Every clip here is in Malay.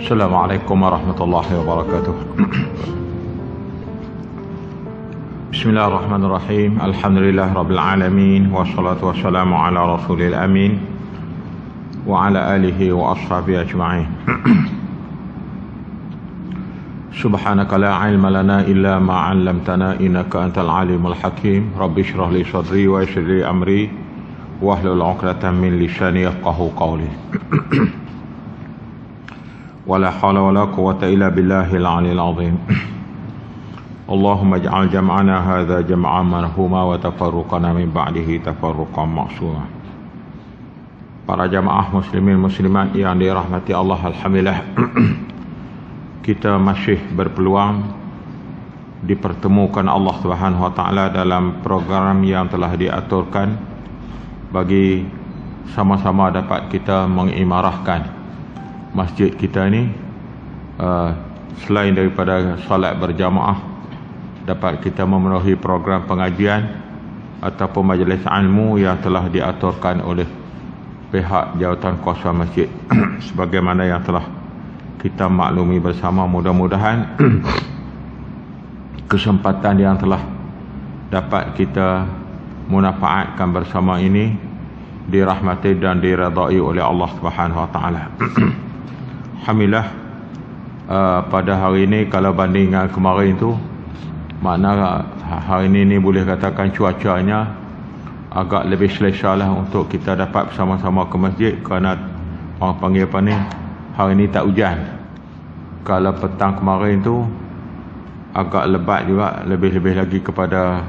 Assalamualaikum warahmatullahi wabarakatuh. Bismillahirrahmanirrahim. Alhamdulillah rabbil alamin, wassalatu wassalamu ala rasulil amin wa ala alihi wa ashabihi ajma'in. Subhanaka la ilma lana illa ma 'allamtana innaka antal alimul hakim. Rabbi shrah li sadri wa yassir li amri wahlul 'uqdatam min lisani yafqahu qawli. Wala hawla wala quwwata illa billahil 'aliyyil 'azim. Allahumma ij'al jam'ana hadza jam'an marhuma wa tafarruqana min ba'dihi tafarruqan ma'suma. Para jamaah muslimin muslimat yang dirahmati Allah, alhamdulillah kita masih berpeluang dipertemukan Allah Subhanahu wa taala dalam program yang telah diaturkan bagi sama-sama dapat kita mengimarahkan masjid kita ini, selain daripada solat berjamaah, dapat kita memenuhi program pengajian ataupun majlis ilmu yang telah diaturkan oleh pihak jawatan kuasa masjid. Sebagaimana yang telah kita maklumi bersama, mudah-mudahan kesempatan yang telah dapat kita munafaatkan bersama ini dirahmati dan diredai oleh Allah Subhanahu wa taala. Alhamdulillah, pada hari ini kalau banding dengan kemarin tu, makna hari ini boleh katakan cuacanya agak lebih selesa lah untuk kita dapat bersama-sama ke masjid, kerana orang panggil apa ni, hari ini tak hujan. Kalau petang kemarin tu agak lebat juga, lebih-lebih lagi kepada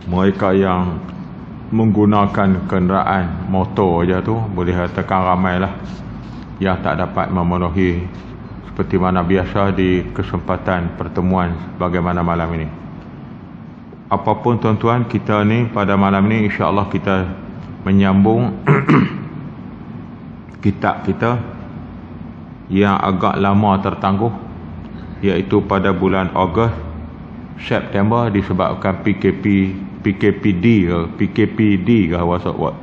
mereka yang menggunakan kenderaan motor je tu, boleh katakan ramai lah yang tak dapat memenuhi seperti mana biasa di kesempatan pertemuan bagaimana malam ini. Apapun tuan-tuan, kita ni pada malam ni insya-Allah kita menyambung kitab kita yang agak lama tertangguh, iaitu pada bulan Ogos, September, disebabkan PKPD ke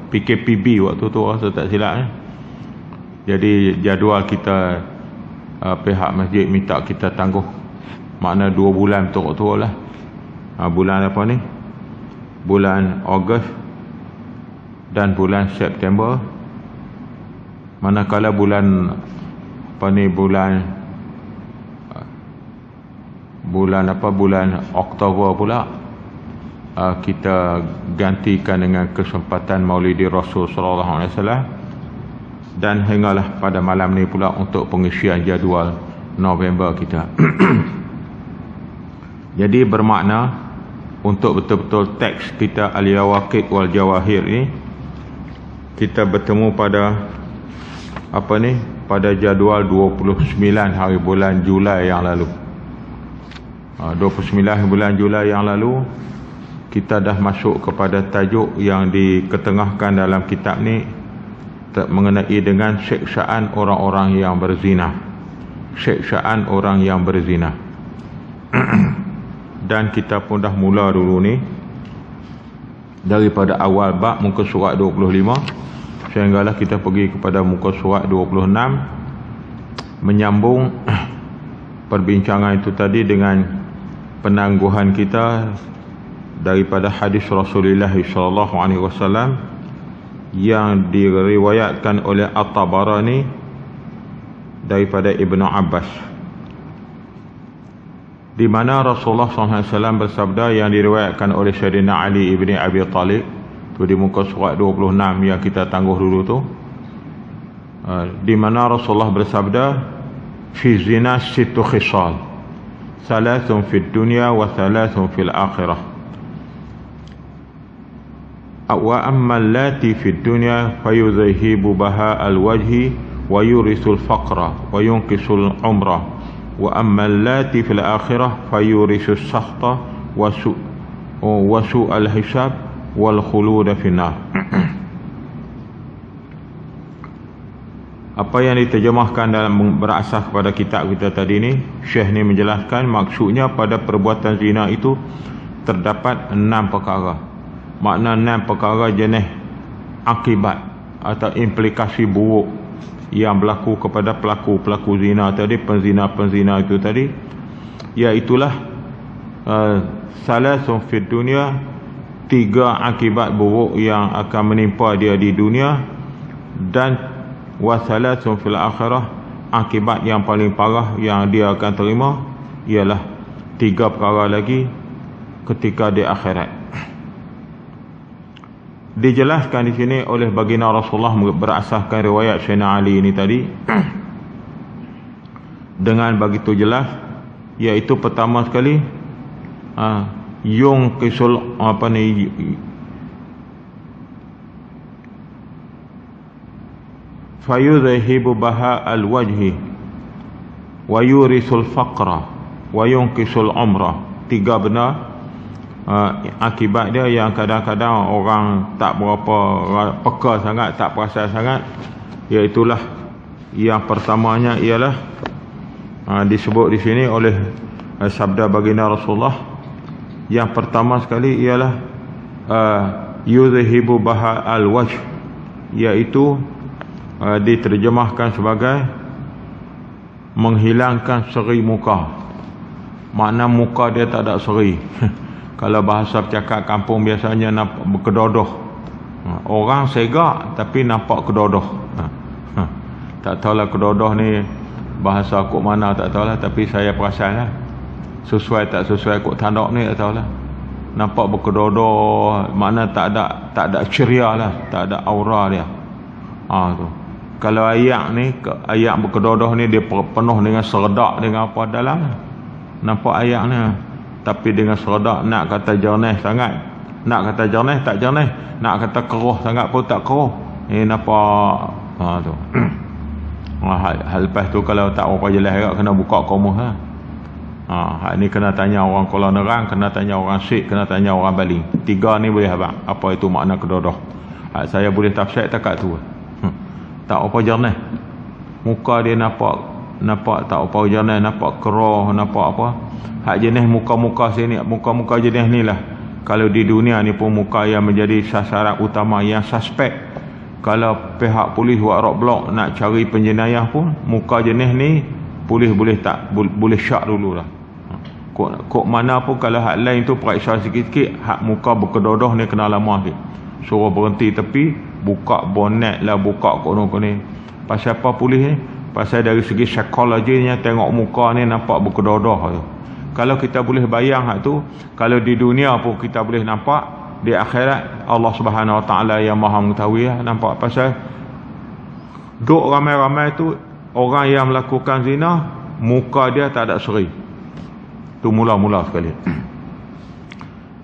PKPB waktu tu rasa tak silap. Jadi jadual kita, pihak masjid minta kita tangguh, makna 2 bulan turut-turut lah. Bulan apa ni, bulan Ogos dan bulan September. Manakala bulan apa ni, bulan Oktober pula, kita gantikan dengan kesempatan Maulidi Rasul sallallahu alaihi wasallam, dan hinggalah pada malam ni pula untuk pengisian jadual November kita. Jadi bermakna untuk betul-betul teks kita Al-Yawaqit wal Jawahir ni kita bertemu pada apa ni, pada jadual 29 hari bulan Julai yang lalu. 29 bulan Julai yang lalu kita dah masuk kepada tajuk yang diketengahkan dalam kitab ni mengenai dengan siksaan orang-orang yang berzina. Siksaan orang yang berzina. Dan kita pun dah mula dulu ni daripada awal bab muka surat 25 sehinggalah kita pergi kepada muka surat 26, menyambung perbincangan itu tadi dengan penangguhan kita daripada hadis Rasulullah sallallahu alaihi wasallam yang diriwayatkan oleh At-Tabarani daripada Ibnu Abbas, di mana Rasulullah SAW bersabda yang diriwayatkan oleh Sayyidina Ali ibni Abi Talib tu di muka surat 26 yang kita tangguh dulu tu, di mana Rasulullah bersabda, fi zina situ khisal, thalathun fid dunya wa thalathun fil akhirah. Wa amma allati fid dunya fayuzhibu baha al-wajhi wa yurisul faqra wa yunqisul umrah, wa amma allati fil akhirah fayurisus sakhta wa su'al hisab wal khulud finnar. Apa yang diterjemahkan dalam berasas kepada kitab kita tadi ni, Syekh ni menjelaskan maksudnya pada perbuatan zina itu terdapat 6 perkara. Makna 6 perkara jenis akibat atau implikasi buruk yang berlaku kepada pelaku zina tadi, penzina itu tadi, iaitulah salasun fid dunia, 3 akibat buruk yang akan menimpa dia di dunia, dan wasalasun fil akhirah, akibat yang paling parah yang dia akan terima ialah 3 perkara lagi ketika di akhirat. Dijelaskan di sini oleh baginda Rasulullah berasaskan riwayat Sayyidina Ali ini tadi dengan begitu jelas, iaitu pertama sekali yung kisul fayudhibu baha al-wajhi wa yurisul faqra wa yunqisul umrah. 3 benda akibat dia yang kadang-kadang orang tak berapa peka sangat, tak perasan sangat, iaitulah yang pertamanya ialah disebut di sini oleh sabda baginda Rasulullah. Yang pertama sekali ialah yudhibu baha al-wajh, iaitu diterjemahkan sebagai menghilangkan seri muka. Makna muka dia tak ada seri. Kalau bahasa bercakap kampung biasanya nampak berkedodoh. Orang segak tapi nampak kedodoh. Tak tahulah kedodoh ni bahasa kok mana tak tahulah, tapi saya perasan lah, sesuai tak sesuai kok tanduk ni tak tahulah. Nampak berkedodoh, makna tak ada ceria lah, tak ada aura dia. Tu. Kalau ayak ni, ayak berkedodoh ni dia penuh dengan seredak dengan apa dalam. Nampak ayak ni, tapi dengan seredak, nak kata jernih sangat, nak kata jernih tak jernih, nak kata keruh sangat pun tak keruh. Nampak tu. Hal lepas tu kalau tak apa jelas agak kena buka komuh lah. Hak ni kena tanya orang Kuala Nerang, kena tanya orang Sik, kena tanya orang Baling. 3 ni boleh abang apa itu makna kedodoh. Saya boleh tafsir takat tu. Tak apa jernih. Muka dia nampak tak apa jernih, nampak keruh, nampak apa. Hak jenis muka-muka sini, muka-muka jenis ni lah. Kalau di dunia ni pun muka yang menjadi sasaran utama, yang suspek. Kalau pihak polis buat roadblock nak cari penjenayah pun, muka jenis ni polis boleh syak dulu lah. Kok mana pun kalau hak lain tu periksa sikit-sikit, hak muka berkedodoh ni kena lama sikit. Suruh berhenti tepi, buka bonet lah, buka kono-kono. Pasal apa polis ni? Pasal dari segi psikologinya, tengok muka ni nampak berkedodoh tu. Kalau kita boleh bayang hak tu, kalau di dunia pun kita boleh nampak, di akhirat Allah Subhanahu Wa Taala yang Maha mengetahui lah, nampak. Pasal duk ramai-ramai tu orang yang melakukan zina, muka dia tak ada seri. Tu mula-mula sekali.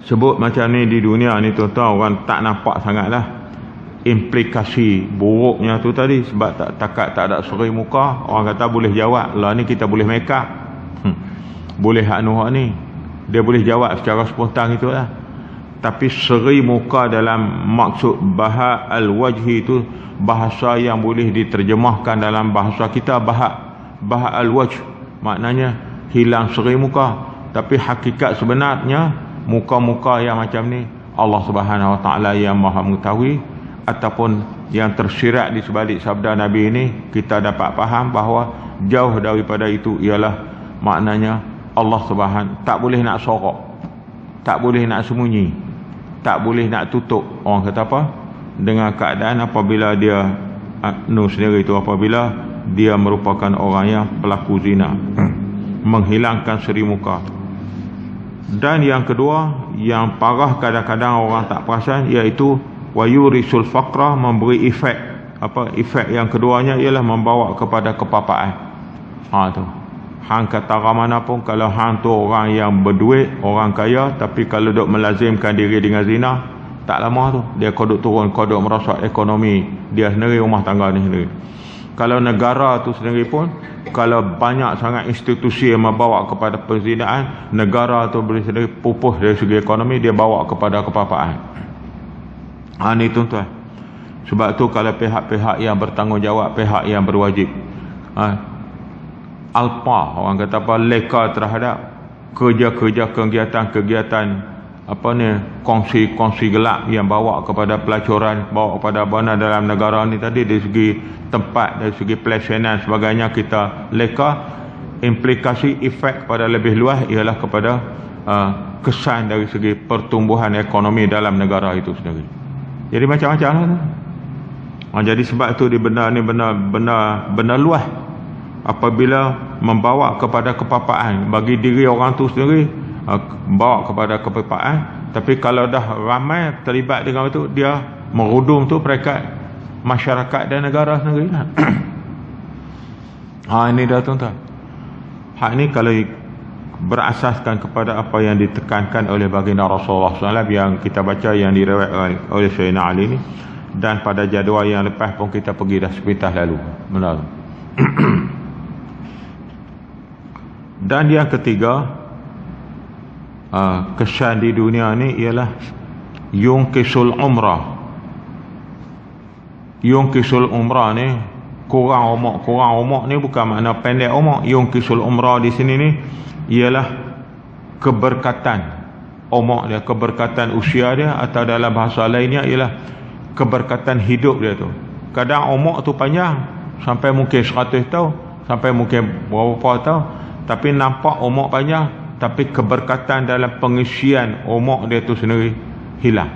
Sebut macam ni di dunia ni tuan-tuan, orang tak nampak sangatlah implikasi buruknya tu tadi. Sebab tak ada seri muka, orang kata boleh jawab lah ni, kita boleh make up. Boleh hak ni dia boleh jawab secara spontan itulah. Tapi seri muka dalam maksud baha al-wajhi itu bahasa yang boleh diterjemahkan dalam bahasa kita baha al-wajh, maknanya hilang seri muka. Tapi hakikat sebenarnya muka-muka yang macam ni Allah Subhanahu Wa Taala yang Maha mengetahui, ataupun yang tersirat di sebalik sabda Nabi ini, kita dapat faham bahawa jauh daripada itu ialah maknanya Allah Subhanahu tak boleh nak sorok, tak boleh nak sembunyi, tak boleh nak tutup. Orang kata apa? Dengan keadaan apabila dia sendiri itu, apabila dia merupakan orang yang pelaku zina, menghilangkan seri muka. Dan yang kedua, yang parah kadang-kadang orang tak perasan, iaitu wayurisul faqra, memberi efek. Apa efek yang keduanya ialah membawa kepada kepapaan. Tu. Hang kata mana pun, kalau hang tu orang yang berduit, orang kaya, tapi kalau duk melazimkan diri dengan zina, tak lama tu dia kodok turun, kodok merosak ekonomi dia sendiri, rumah tangga ni sendiri. Kalau negara tu sendiri pun, kalau banyak sangat institusi yang membawa kepada perzinaan, negara tu boleh sendiri pupus dari segi ekonomi, dia bawa kepada kepapaan. Ni tuan-tuan. Sebab tu kalau pihak-pihak yang bertanggungjawab, pihak yang berwajib, alpa, orang kata apa, leka terhadap kerja-kerja kegiatan-kegiatan kongsi gelap yang bawa kepada pelacuran, bawa kepada bana dalam negara ni tadi, dari segi tempat, dari segi pelaksana sebagainya kita leka. Implikasi efek kepada lebih luas ialah kepada kesan dari segi pertumbuhan ekonomi dalam negara itu sendiri. Jadi macam-macam lah. Jadi sebab itu di benda ni benda luas. Apabila membawa kepada kepapaan bagi diri orang tu sendiri, bawa kepada kepapaan. Tapi kalau dah ramai terlibat dengan itu, dia merudum tu peringkat masyarakat dan negara sendiri lah. Ini dah tuan-tuan. Hak ni kalau berasaskan kepada apa yang ditekankan oleh baginda Rasulullah SAW yang kita baca, yang diriwayatkan oleh Sayyidina Ali ni, dan pada jadual yang lepas pun kita pergi dah sepintas lalu. Benar. Dan yang ketiga, kesan di dunia ni ialah yungkisul umrah. Yungkisul umrah ni kurang umur ni bukan makna pendek umur. Yungkisul umrah di sini ni ialah keberkatan umur dia, keberkatan usia dia, atau dalam bahasa lainnya ialah keberkatan hidup dia tu. Kadang umur tu panjang sampai mungkin 100 tahun, sampai mungkin berapa tahun, tapi nampak umur panjang, tapi keberkatan dalam pengisian umur dia tu sendiri hilang.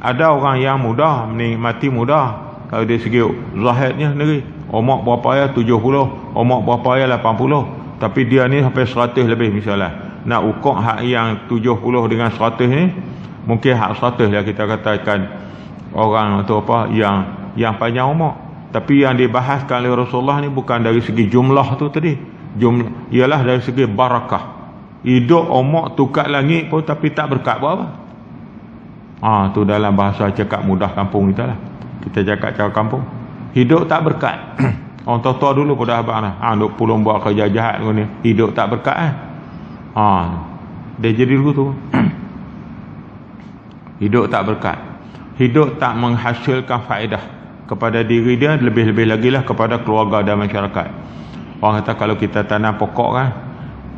Ada orang yang muda menikmati muda, kalau dari segi zahirnya sendiri umur berapa ya 70, umur berapa ya 80, tapi dia ni sampai 100 lebih misalnya. Nak ukur hak yang 70 dengan 100 ni, mungkin hak 100 lah kita katakan orang tu apa yang panjang umur. Tapi yang dibahaskan oleh Rasulullah ni bukan dari segi jumlah tu tadi, ialah dari segi barakah. Hidup umur tukar langit pun tapi tak berkat apa. Tu dalam bahasa cakap mudah kampung kita lah. Kita cakap kampung, hidup tak berkat. Orang tua-tua dulu pada abang lah, duk pulung buat kerja jahat ni, hidup tak berkat dia jadi dulu tu. Hidup tak berkat, hidup tak menghasilkan faedah kepada diri dia, lebih-lebih lagi lah kepada keluarga dan masyarakat. Orang kata kalau kita tanam pokok kan,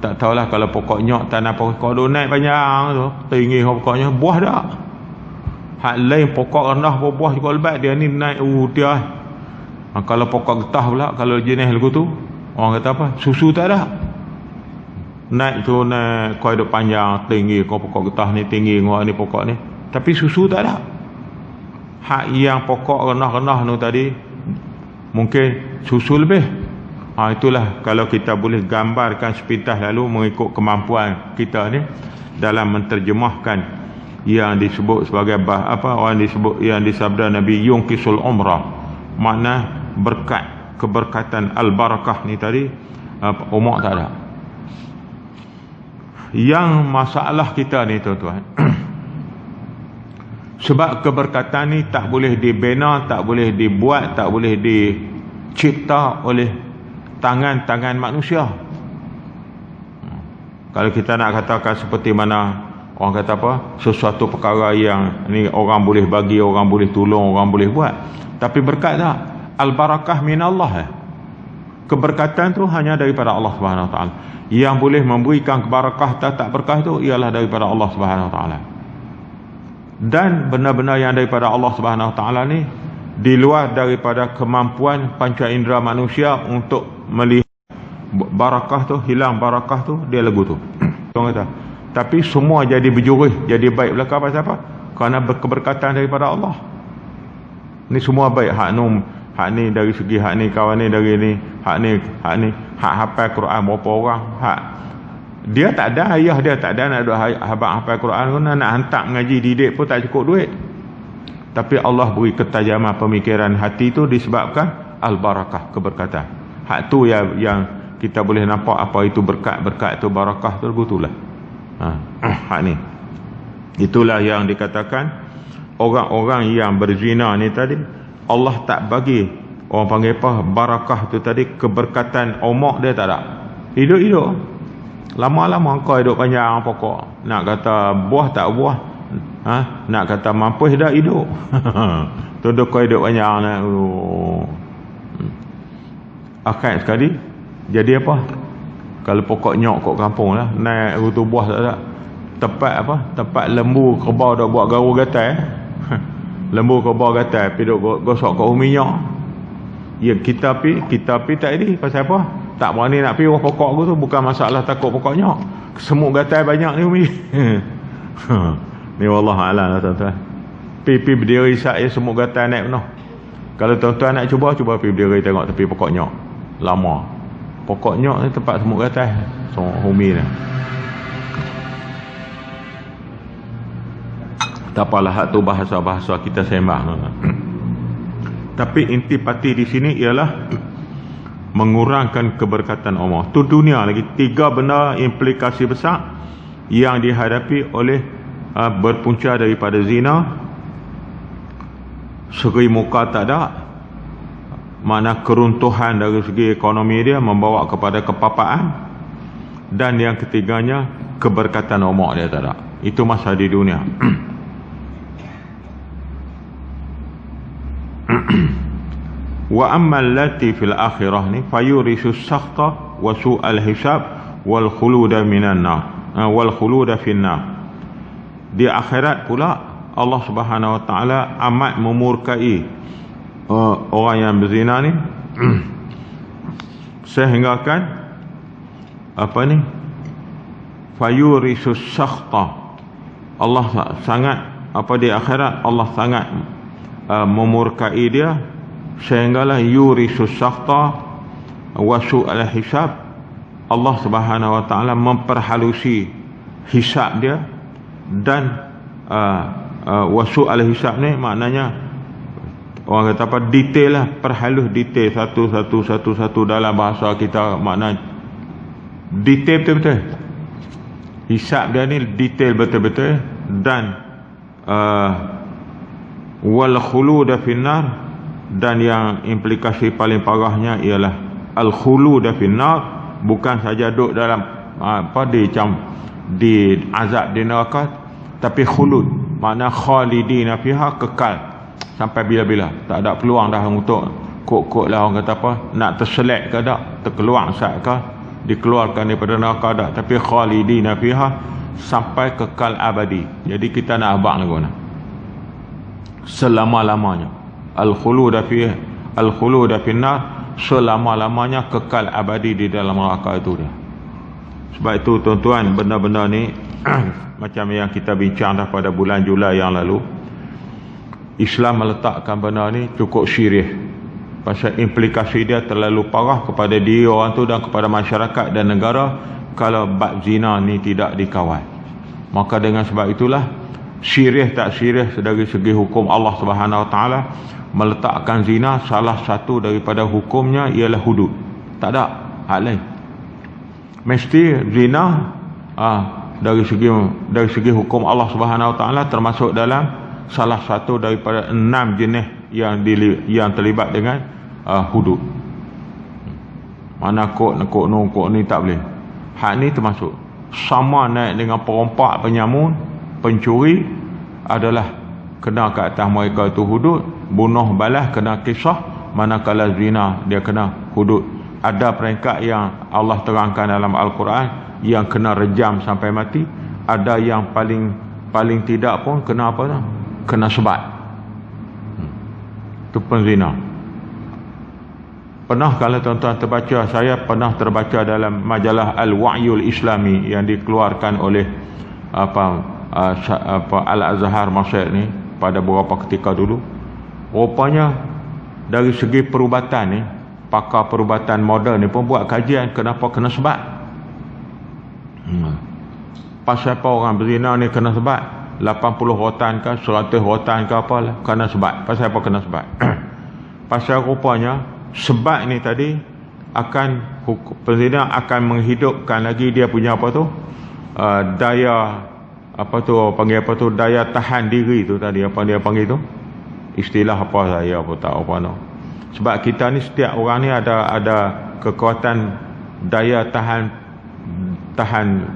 tak tahulah kalau pokok nyok tanam pokok duk naik panjang tu, tinggi pokoknya, buah dah. Hak lain pokok rendah buah juga lebat, dia ni naik dia. Kalau pokok getah pula, kalau jenis lagu tu, orang kata apa? Susu tak ada. Naik tu naik kau duk panjang tinggi, kau pokok getah ni tinggi, kau ni pokok ni, tapi susu tak ada. Hak yang pokok rendah-rendah tu tadi mungkin susu lebih. Itulah kalau kita boleh gambarkan sepintas lalu mengikut kemampuan kita ni dalam menterjemahkan yang disebut sebagai orang disebut yang disabda Nabi yungkisul umrah, makna berkat, keberkatan al-barakah ni tadi, umur tak ada. Yang masalah kita ni tuan-tuan, sebab keberkatan ni tak boleh dibina, tak boleh dibuat, tak boleh dicipta oleh tangan-tangan manusia. Kalau kita nak katakan seperti mana orang kata apa, sesuatu perkara yang ni orang boleh bagi, orang boleh tolong, orang boleh buat, tapi berkat tak? Al-barakah minallah. Keberkatan tu hanya daripada Allah Subhanahu Wa Taala. Yang boleh memberikan kebarakah tak berkah tu ialah daripada Allah Subhanahu Wa Taala. Dan benar-benar yang daripada Allah Subhanahu Wa Taala ni di luar daripada kemampuan panca indera manusia untuk melihat barakah tu, hilang barakah tu, dia lagu tu. Orang kata, tapi semua jadi berjurih, jadi baik belaka pasal apa? Kerana keberkatan daripada Allah. Ni semua baik. Hak ni dari segi hak ni, kawan ni dari ni, hak ni hak hafal Quran berapa orang, hak dia tak ada, ayah dia tak ada nak duk hafal Quran, nak hantar ngaji didik pun tak cukup duit. Tapi Allah beri ketajaman pemikiran hati tu disebabkan al-barakah, keberkatan. Hak tu yang kita boleh nampak apa itu berkat tu, barakah tu begitulah. Hak ni, itulah yang dikatakan orang-orang yang berzina ni tadi, Allah tak bagi, orang panggil apa, barakah tu tadi, keberkatan umur dia tak ada. Hidup lama-lama kau hidup panjang pokok, nak kata buah tak buah, nak kata mampus dah hidup. Tunduk kau hidup panjang nak. Akhir sekali jadi apa? Kalau pokok nyok kat kampung lah, naik tu buah tak ada, tempat lembu kerbau dak buat garu gatal. Lembu kerbau gatal pi duk gosok kat minyak. Ya kita pi tak ada pasal apa? Tak berani nak pi pokok aku tu, bukan masalah takut pokoknya. Semut gatal banyak ni umi. Ni wallah alam lah tuan-tuan. Pi berdiri saya semut gatal naik penuh. Kalau tuan-tuan nak cuba pi berdiri tengok tepi pokok nyok. Lama. Pokok nyok ni tempat semut gatal. So umi ni. Tak apalah, hak tu bahasa-bahasa kita sembang. Tapi intipati di sini ialah mengurangkan keberkatan Allah. Tu dunia lagi. 3 benda implikasi besar yang dihadapi oleh berpunca daripada zina. Segi muka tak ada, mana keruntuhan dari segi ekonomi dia membawa kepada kepapaan. Dan yang ketiganya, keberkatan Allah dia tak ada. Itu masa di dunia. Wa amma allati fil akhirah ni fayurisu sakhta wa su'al hisab wal khuluda minan nar wal khuluda fin nar. Di akhirat pula Allah Subhanahu wa taala amat memurkai orang yang berzina ni sehingga kan fayurisu sakhta. Allah sangat di akhirat Allah sangat memurkai dia sehinggalah yurisus sakhta wa su'al hisab. Allah Subhanahu wa taala memperhalusi hisab dia. Dan wa su'al hisab ni maknanya orang kata apa, detail lah, perhalus detail satu dalam bahasa kita, makna detail betul-betul. Hisab dia ni detail betul-betul. Dan wal khuluda finnar. Dan yang implikasi paling parahnya ialah al-khuluda finnar, bukan saja duduk dalam di azab di neraka, tapi khulud makna khalidina fiha, kekal sampai bila-bila. Tak ada peluang dah untuk kok lah orang kata apa, nak terselek ke tak, terkeluar sat ke, dikeluarkan daripada neraka tak, tapi khalidina fiha, sampai kekal abadi. Jadi kita nak abang lagu nak selama-lamanya. Al-khuluda finnar, selama-lamanya kekal abadi di dalam neraka itu dia. Sebab itu tuan-tuan, benda-benda ni macam yang kita bincang dah pada bulan Julai yang lalu, Islam meletakkan benda ni cukup serius. Pasal implikasi dia terlalu parah kepada diri orang tu dan kepada masyarakat dan negara kalau bab zina ni tidak dikawal. Maka dengan sebab itulah, serius tak serius dari segi hukum Allah Subhanahu wa taala, meletakkan zina salah satu daripada hukumnya ialah hudud. Tak ada hal lain. Mesti zina dari segi hukum Allah Subhanahu wa taala termasuk dalam salah satu daripada 6 jenis yang terlibat dengan hudud. Mana kok ni tak boleh. Hak ni termasuk. Sama naik dengan perompak, penyamun, pencuri adalah kena ke atas mereka itu hudud. Bunuh balas kena kisah, manakala zina dia kena hudud. Ada peringkat yang Allah terangkan dalam Al-Quran yang kena rejam sampai mati. Ada yang paling tidak pun kena apa tu? Kena sebat. Itu penzina. Pernah kalau tuan-tuan terbaca, saya pernah terbaca dalam majalah Al-Wa'yul Islami yang dikeluarkan oleh Al-Azhar Masjid ni pada beberapa ketika dulu. Rupanya dari segi perubatan ni, pakar perubatan moden ni pun buat kajian kenapa kena sebat. Pasal apa orang berzina ni kena sebat? 80 rotan ke 100 rotan ke apalah, kena sebat. Pasal apa kena sebat? Pasal rupanya sebat ni tadi akan penzina akan menghidupkan lagi dia punya apa tu, daya daya tahan diri tu tadi, apa dia panggil tu, istilah apa saya apa tak apa no. Sebab kita ni setiap orang ni ada kekuatan daya tahan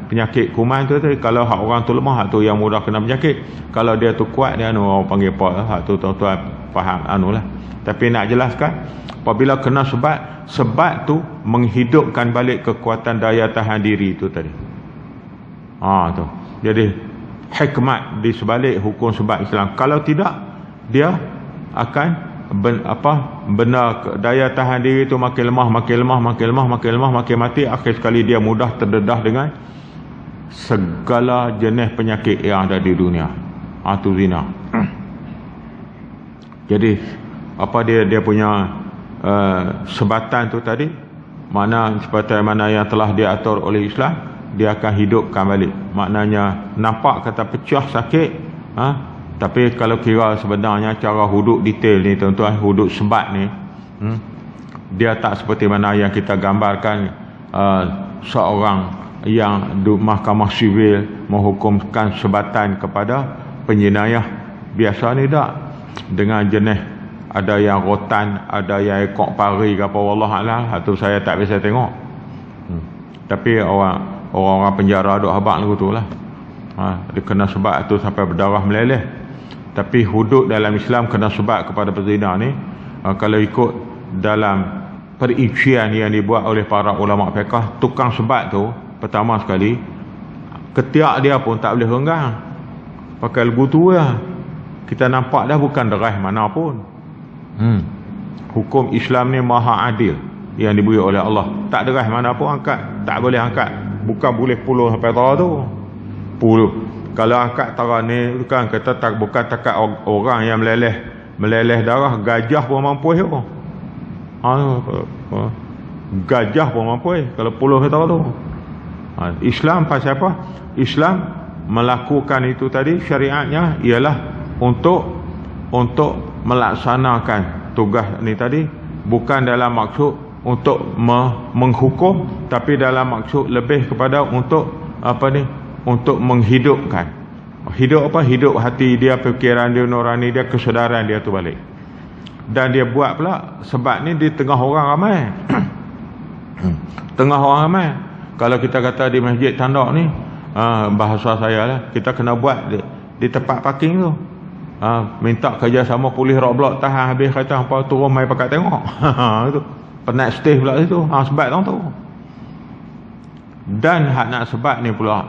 penyakit kuman tu tadi. Kalau hak orang tu lemah, hak tu yang mudah kena penyakit. Kalau dia tu kuat, dia orang panggil apa, hak tu tuan-tuan faham lah. Tapi nak jelaskan, apabila kena sebat tu menghidupkan balik kekuatan daya tahan diri tu tadi. Tu Jadi hikmat di sebalik hukum sebab Islam. Kalau tidak, dia akan benar daya tahan diri itu makin lemah, makin mati. Akhir sekali dia mudah terdedah dengan segala jenis penyakit yang ada di dunia. Itu zina. Jadi apa dia punya sebatan tu tadi, mana sebatan mana yang telah diatur oleh Islam, dia akan hidupkan balik. Maknanya nampak kata pecah sakit, tapi kalau kira sebenarnya cara huduk detail ni tuan-tuan, huduk sebat ni, dia tak seperti mana yang kita gambarkan seorang yang mahkamah sivil menghukumkan sebatan kepada penjenayah. Biasa ni tak, dengan jenis ada yang rotan, ada yang ekok pari ke apa, wallahualam, itu saya tak biasa tengok. Tapi orang-orang penjara duk habaq lagu tu lah, dia kena sebat tu sampai berdarah meleleh. Tapi hudud dalam Islam kena sebat kepada pezina ni, kalau ikut dalam perincian yang dibuat oleh para ulama fiqh, tukang sebat tu pertama sekali ketiak dia pun tak boleh renggang, pakai lagu tu lah. Kita nampak dah bukan deras mana pun. Hukum Islam ni maha adil yang diberi oleh Allah. Tak deras mana pun angkat, tak boleh angkat. Bukan boleh puluh sampai tara tu. Puluh. Kalau angkat tara ni bukan kata tak, bukan takat orang yang meleleh darah, gajah pun mampu tu. Gajah pun mampu kalau puluh tara tu. Islam pasal apa? Islam melakukan itu tadi, syariatnya ialah untuk melaksanakan tugas ni tadi, bukan dalam maksud untuk menghukum, tapi dalam maksud lebih kepada untuk untuk menghidupkan. Hidup apa? Hidup hati dia, fikiran dia, nurani dia, kesedaran dia tu balik. Dan dia buat pula sebab ni di tengah orang ramai. Tengah orang ramai. Kalau kita kata di masjid Tandak ni, bahasa saya lah, kita kena buat di tempat parking tu. Minta kerjasama polis rock block, tahan habis kata apa turun mai pakat tengok. Itu penat stay pula situ. Sebab tu. Dan hak nak sebab ni pula,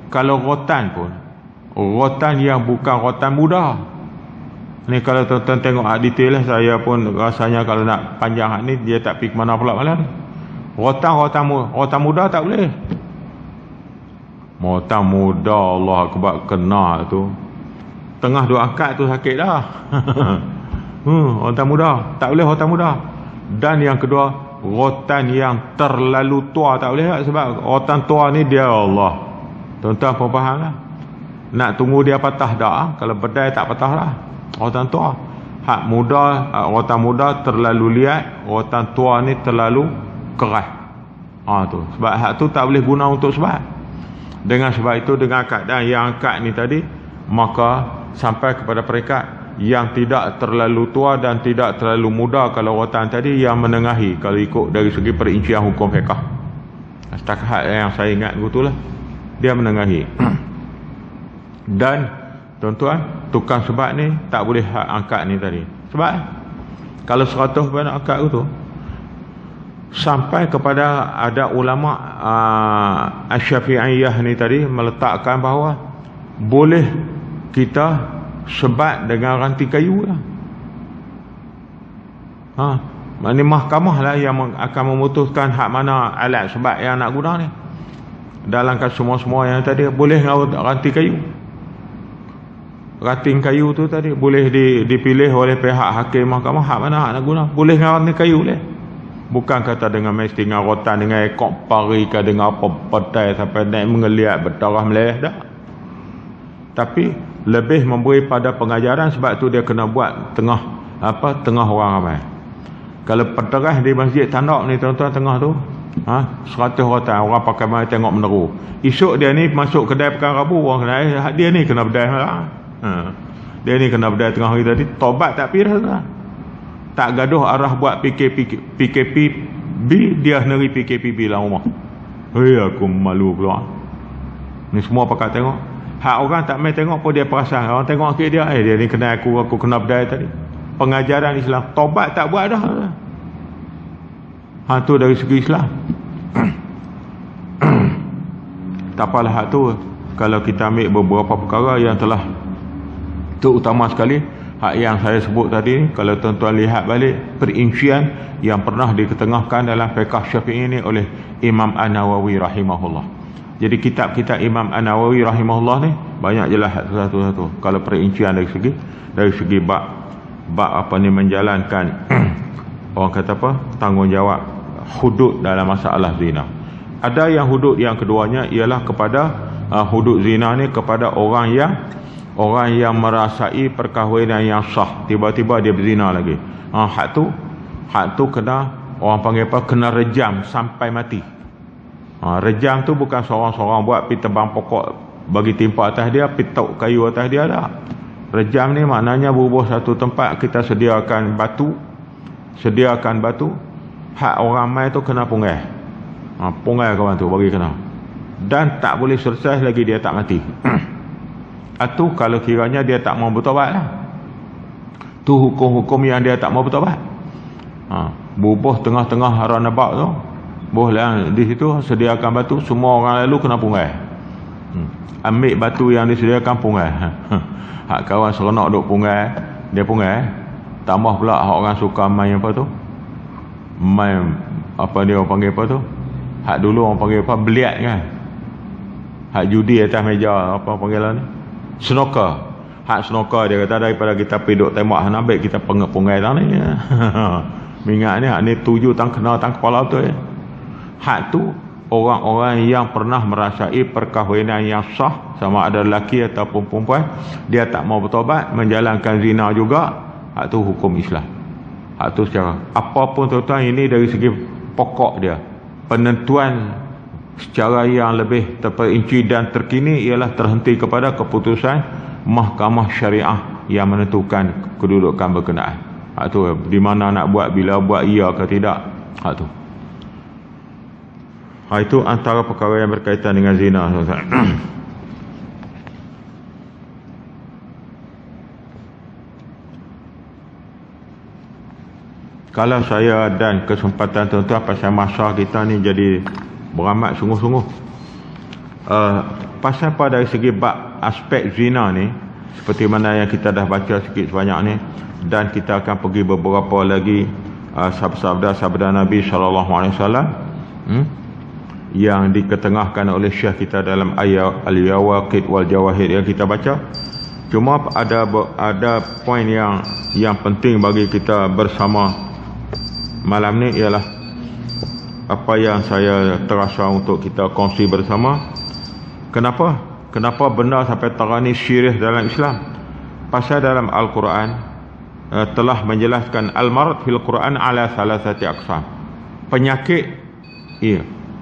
kalau rotan pun, rotan yang bukan rotan muda. Ni kalau tuan-tuan tengok detail lah, saya pun rasanya kalau nak panjang hak ni dia tak pergi ke mana pula malam ni. Rotan muda tak boleh. Rotan muda, Allah akbar, kena tu. Tengah dua angkat tu sakit dah. Rotan muda tak boleh, rotan muda. Dan yang kedua, rotan yang terlalu tua tak boleh, sebab rotan tua ni dia Allah. Tuan-tuan pun faham lah. Nak tunggu dia patah dah, kalau bedai tak patah lah. Rotan tua. Hak muda, rotan muda terlalu liat, rotan tua ni terlalu keras. Tu. Sebab hak tu tak boleh guna untuk sebab. Dengan sebab itu, dengan keadaan yang angkat ni tadi, maka sampai kepada peringkat yang tidak terlalu tua dan tidak terlalu muda. Kalau rotan tadi yang menengahi, kalau ikut dari segi perincian hukum fiqh, setakat yang saya ingat betulah, dia menengahi. Dan tuan-tuan, tukang sebat ni tak boleh hak angkat ni tadi. Sebab kalau 100 nak angkat tu, sampai kepada ada ulama Asy-Syafi'iyah ni tadi meletakkan bahawa boleh kita sebat dengan ranting kayu lah. Ini mahkamah lah yang akan memutuskan hak mana alat sebat yang nak guna ni. Dalam semua-semua yang tadi boleh ranting kayu. Ranting kayu tu tadi boleh dipilih oleh pihak hakim mahkamah, hak mana hak nak guna. Boleh dengan ranting kayu boleh. Bukan kata dengan mesti dengan rotan, dengan ekor pari ke, dengan apa petai sampai naik mengeliat berdarah meleleh dah. Tapi lebih memberi pada pengajaran, sebab tu dia kena buat tengah orang ramai. Kalau penterah di masjid Tandak ni tuan-tuan, tengah tu 100 rotan, orang pakai mai tengok meneru. Esok dia ni masuk kedai pekan Rabu, orang kena dia ni kena berdai lah. Dia ni kena berdai tengah hari tadi, tobat tak pirah lah. Tak gaduh arah buat PKPB, dia neri PKPB lah rumah. Aku malu pula. Ni semua pakat tengok. Hak orang tak main tengok pun dia perasan. Orang tengok akhir dia, dia ni kena aku kena berdaya tadi. Pengajaran Islam, tobat tak buat dah. Tu dari segi Islam. Tak apalah hak tu. kalau kita ambil beberapa perkara yang telah terutama sekali hak yang saya sebut tadi ni, kalau tuan-tuan lihat balik perincian yang pernah diketengahkan dalam fiqh Syafi'i ini oleh Imam An-Nawawi rahimahullah. Jadi kitab-kitab Imam An-Nawawi rahimahullah ni banyak jelas satu-satu kalau perincian dari segi bab apa ni, menjalankan orang kata apa, tanggungjawab hudud dalam masalah zina. Ada yang hudud yang keduanya ialah kepada hudud zina ni kepada orang yang merasai perkahwinan yang sah, tiba-tiba dia berzina lagi. Hak tu kena, orang panggil apa, kena rejam sampai mati. Rejam tu bukan seorang-seorang buat pergi tebang pokok bagi timpa atas dia, pergi tauk kayu atas dia dah. Rejam ni maknanya bubuh satu tempat, kita sediakan batu, hak orang mai tu kena pungai. Pungai kawan tu bagi kena. Dan tak boleh selesai lagi dia tak mati. Itu kalau kiranya dia tak mau bertaubat lah. Tu hukum-hukum yang dia tak mau bertaubat. Bubuh tengah-tengah runabout tu, boleh di situ sediakan batu, semua orang lalu kena pungai. Ambil batu yang disediakan, pungai. Hak kawan seronok duk pungai, dia pungai. Tambah pula hak orang suka main apa tu, main apa dia orang panggil apa tu, hak dulu orang panggil apa, beliat kan, hak judi atas meja, apa panggilan ni, snooker. Hak snooker dia kata daripada kita pergi duk tembak hang ambil, kita pungai tang ni. Mingat ni hak ni tuju tang kena tang kepala tu. Hak tu orang-orang yang pernah merasai perkahwinan yang sah, sama ada lelaki ataupun perempuan, dia tak mau bertaubat, menjalankan zina juga, hak tu hukum Islam. Hak tu secara apapun tuan-tuan, ini dari segi pokok dia. Penentuan secara yang lebih terperinci dan terkini ialah terhenti kepada keputusan mahkamah syariah yang menentukan kedudukan berkenaan. Hak tu di mana nak buat, bila buat, iya ke tidak. Hak tu. Itu antara perkara yang berkaitan dengan zina. Kalau saya dan kesempatan tuan-tuan pasal masa kita ni jadi beramat sungguh-sungguh. Pasal apa dari segi bab aspek zina ni, seperti mana yang kita dah baca sikit sebanyak ni, dan kita akan pergi beberapa lagi sabda Nabi SAW yang diketengahkan oleh syekh kita dalam ayat Al-Yawaqid wal Jawahid yang kita baca. Cuma ada poin yang penting bagi kita bersama malam ni, ialah apa yang saya terasa untuk kita kongsi bersama. Kenapa benda sampai terani syirih dalam Islam? Pasal dalam Al-Quran telah menjelaskan al-marad fil Quran ala salasati aqsam.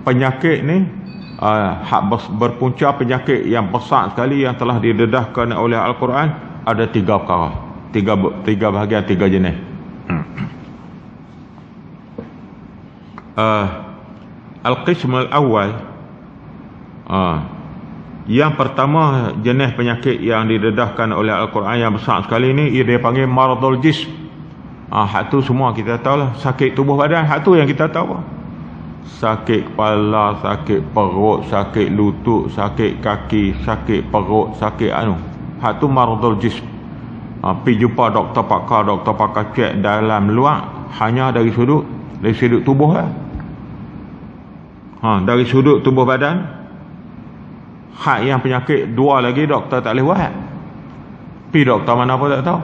Penyakit ni berpunca penyakit yang besar sekali yang telah didedahkan oleh Al-Quran, ada tiga perkara, tiga bahagian, tiga jenis. Al-qism al-awwal, yang pertama jenis penyakit yang didedahkan oleh Al-Quran yang besar sekali ni, dia panggil maradul jism. Hak tu semua kita tahu lah, sakit tubuh badan. Hak tu yang kita tahu, sakit kepala, sakit perut, sakit lutut, sakit kaki, sakit perut, sakit hak tu maradul jism. Pergi jumpa doktor pakar cek dalam luar, hanya dari sudut tubuh lah. Dari sudut tubuh badan, hak yang penyakit dua lagi doktor tak boleh buat. Pergi doktor mana pun tak tahu.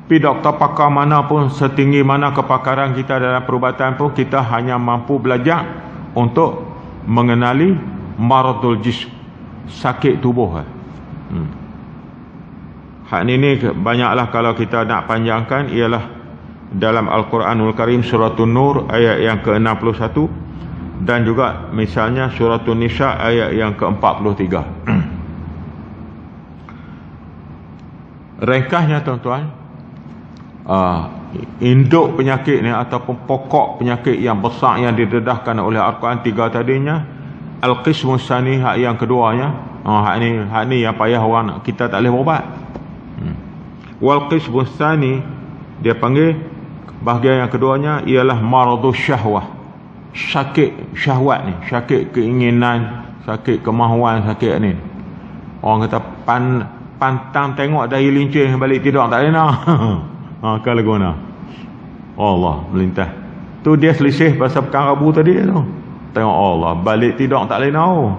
Pergi doktor pakar mana pun, setinggi mana kepakaran kita dalam perubatan pun, kita hanya mampu belajar untuk mengenali maradul jism, sakit tubuh. Hak ni banyaklah kalau kita nak panjangkan, ialah dalam Al-Quranul Karim Suratun Nur ayat yang ke-61, dan juga misalnya Suratun Nisa ayat yang ke-43. Ringkasnya tuan-tuan, induk penyakit ni ataupun pokok penyakit yang besar yang didedahkan oleh Al-Quran, tiga tadinya. Al-qismus tsani, hak yang keduanya, hak ni yang payah orang kita tak boleh berubat. Wal qismus tsani, dia panggil bahagian yang keduanya ialah maradus syahwah, sakit syahwat ni, sakit keinginan sakit kemahuan, sakit ni. Orang kata pantang tengok dari lincin balik tidur tak boleh nak. Kalau guna Allah melintas tu, dia selisih pasal perkara Abu tadi tu. Tengok Allah balik tidur tak boleh nak.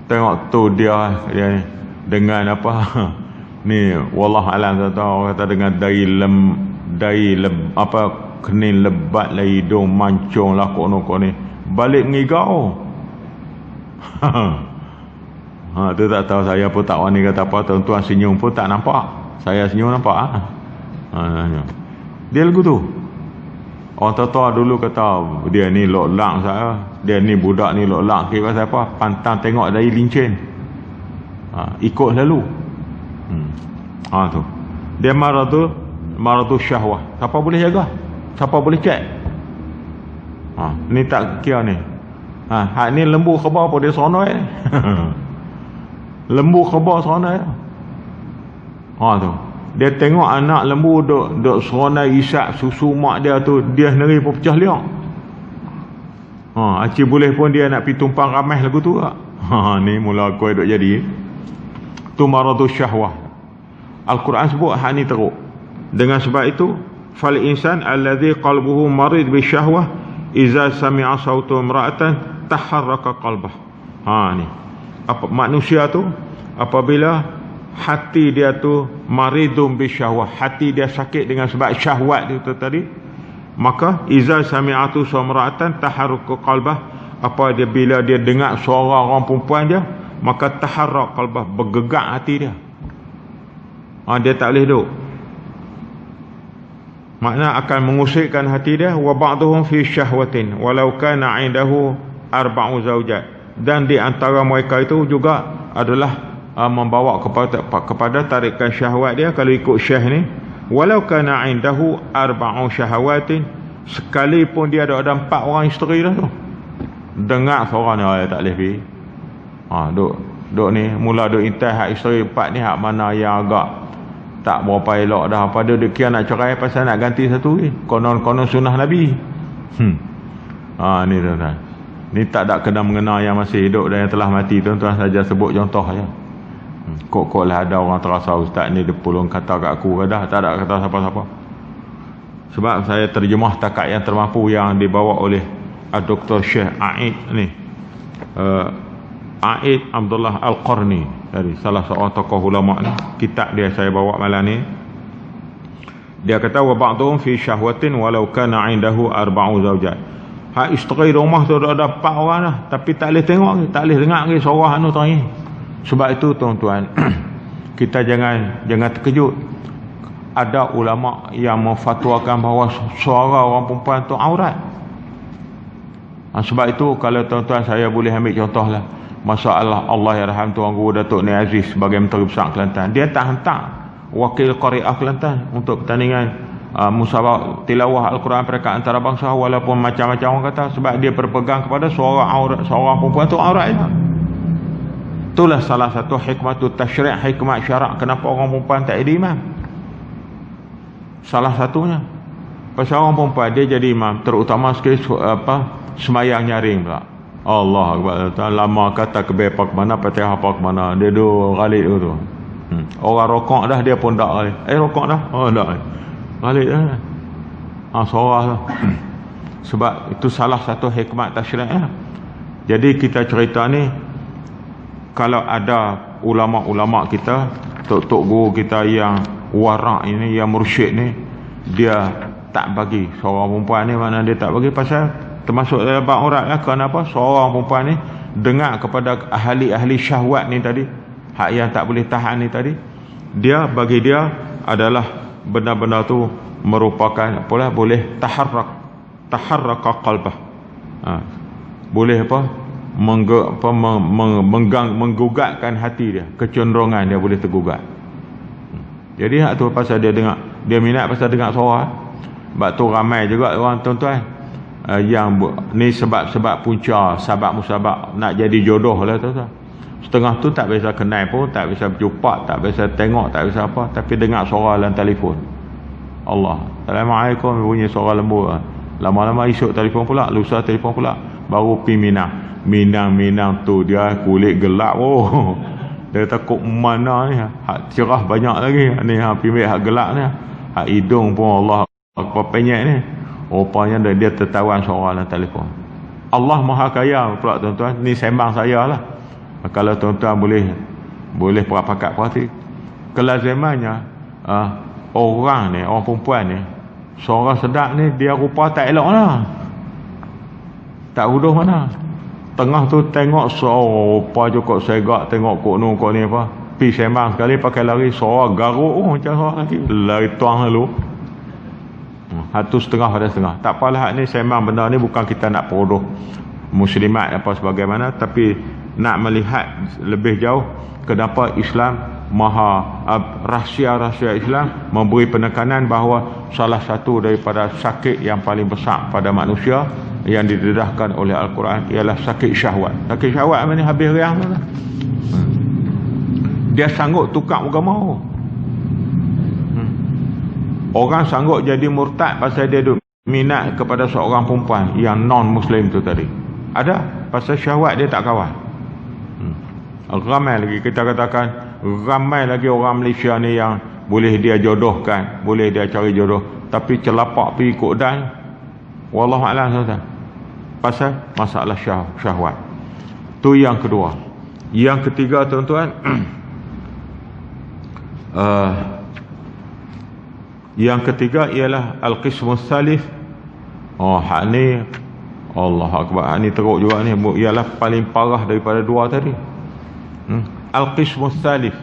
Tengok tu dia ni dengan apa ni, wallah alam tahu kata dengan apa kening lebat lah, hidung mancung lah kok ni balik ngigau. Tu tak tahu, saya pun tak wani kata apa. Tuan-tuan senyum pun tak nampak, saya senyum nampak. Dia lagu tu. Orang tua dulu kata dia ni lok-lak saya, dia ni budak ni lok-lak ke pasal apa? Pantang tengok dari lincin. Ikut selalu. Tu. Dia maradu syahwah. Siapa boleh jaga? Siapa boleh cek? Ni tak kira ni. Hak ni lembu khabar apa dia seronok ni. Lembu khabar seronok. Tu. Dia tengok anak lembu duk seronok isap susu mak dia tu, dia sendiri pun pecah liang. Acik boleh pun dia nak pergi tumpang ramai lagu tu tak? Ni mula koi duk jadi. Tu maradu syahwah. Al-Quran sebut hak ni teruk. Dengan sebab itu, fal insan alladhi qalbuhu marid bi syahwah iza sami'a sautu imra'atan taharraka qalbah. Ni. Apa manusia tu apabila hati dia tu maridum bi syahwah, hati dia sakit dengan sebab syahwat itu tadi, maka iza sami'atu samra'atan taharraka qalbah, apa dia bila dia dengar suara orang perempuan dia, maka taharrak qalbah, bergegak hati dia. Dia tak boleh duduk. Makna akan mengusikkan hati dia. Wa ba'duhum fi syahwatin walau kana 'indahu arba'u zawjat. Dan di antara mereka itu juga adalah membawa kepada tarikan syahwat dia. Kalau ikut syekh ni, walau kana 'indahu arba'u syahawatin, sekalipun dia ada 4 orang isteri dah tu, dengar suara ni tak boleh pergi. Duk ni mula duk intai hak isteri 4 ni, hak mana yang agak tak berapa elok dah. Pada dia kira nak cerai pasal nak ganti satu ni. Konon-konon sunnah Nabi. Ni tuan-tuan. Ni tak ada kena mengena yang masih hidup dan yang telah mati. Tuan-tuan saja sebut contoh saja. Kok lah ada orang terasa ustaz ni dia pulung kata kat aku ke dah. Tak ada kata siapa-siapa. Sebab saya terjemah takat yang termampu yang dibawa oleh Dr. Syekh Aid ni. Aid Abdullah Al-Qarni, dari salah seorang tokoh ulama ni. Kitab dia saya bawa malam ni. Dia kata wa ba'dhum fi syahwatin walau kana 'indahu arba'u zawjat. Hak isteri rumah tu ada 4 orang dah, tapi tak boleh tengok, tak boleh dengar ke suara anu tadi. Sebab itu tuan-tuan, kita jangan terkejut. Ada ulama yang memfatwakan bahawa suara orang perempuan tu aurat. Sebab itu kalau tuan-tuan saya boleh ambil contohlah, masalah Allah yarham Tuan Guru Datuk Ni Aziz sebagai Menteri Besar Kelantan, dia tak hantar wakil Qari'ah Kelantan untuk pertandingan musabaqah tilawah Al-Quran peringkat antarabangsa, walaupun macam-macam orang kata, sebab dia berpegang kepada suara aurat, suara perempuan tu aurat je. Itulah salah satu hikmah tasyri', hikmah syarak kenapa orang perempuan tak jadi imam. Salah satunya pasal orang perempuan dia jadi imam, terutama sekali semayang nyaring pula. Allah Akbar, lama kata kebepak mana, Fatihah apa ke mana, dia duk galik tu. Orang rokok dah dia pun tak galik. Rokok dah? Tak galik dah. Suara tu. Sebab itu salah satu hikmat tasyri'. Jadi kita cerita ni, kalau ada ulama-ulama kita, tok-tok guru kita yang warak ini, yang mursyid ni, dia tak bagi seorang perempuan ni, mana dia tak bagi pasal termasuk dalam aurat lah. Kenapa? Seorang perempuan ni dengar kepada ahli-ahli syahwat ni tadi, hak yang tak boleh tahan ni tadi, dia bagi dia adalah benda-benda tu merupakan apalah, boleh taharraka qalbah. Boleh menggugatkan hati dia, kecenderungan dia boleh tergugat. Jadi hak tu pasal dia dengar, dia minat pasal dengar suara. Sebab tu ramai juga orang tuan-tuan yang ni sebab punca sabab musabak nak jadi jodoh lah tuan-tuan. Setengah tu tak biasa kenal pun, tak biasa berjumpa, tak biasa tengok, tak biasa apa, tapi dengar suara dalam telefon. Allah, Assalamualaikum, bunyi suara lembut. Lama-lama esok telefon pula, lusa telefon pula, baru pergi minah. Minang tu dia kulit gelap. Oh, dia takut mana ni, hak cerah banyak lagi ni, hak pimik hak gelap ni, hak hidung pun Allah apa penyek ni. Rupanya dia tertawan seorang dalam telefon. Allah Maha Kaya pula tuan-tuan. Ni sembang saya lah. Kalau tuan-tuan boleh pakat perhati, kelazimannya orang perempuan ni, seorang sedap ni, dia rupa tak elok lah, tak huduh mana. Tengah tu tengok rupa cukup segak, tengok kok ni kok ni apa, pi sembang sekali pakai lari, seorang garuk macam seorang lagi lari tuang lalu. Satu setengah pada setengah. Tak apalah, hak ni sembang benda ni bukan kita nak perodoh muslimat apa sebagaimana, tapi nak melihat lebih jauh kenapa Islam rahsia-rahsia Islam memberi penekanan bahawa salah satu daripada sakit yang paling besar pada manusia yang didedahkan oleh Al-Quran ialah sakit syahwat. Sakit syahwat ni habis riang tu. Dia sanggup tukar agama. Orang sanggup jadi murtad pasal dia duk minat kepada seorang perempuan yang non-Muslim tu tadi. Ada, pasal syahwat dia tak kawal. Ramai lagi, kita katakan ramai lagi orang Malaysia ni yang boleh dia jodohkan, boleh dia cari jodoh, tapi celapak pergi ikut dan wallahualam tuan-tuan, pasal masalah syahwat. Tu yang kedua. Yang ketiga tuan-tuan, yang ketiga ialah al-qismus salif. Hak ni Allah Akbar, hak ni teruk juga ni, ialah paling parah daripada dua tadi. Al-qismus salif,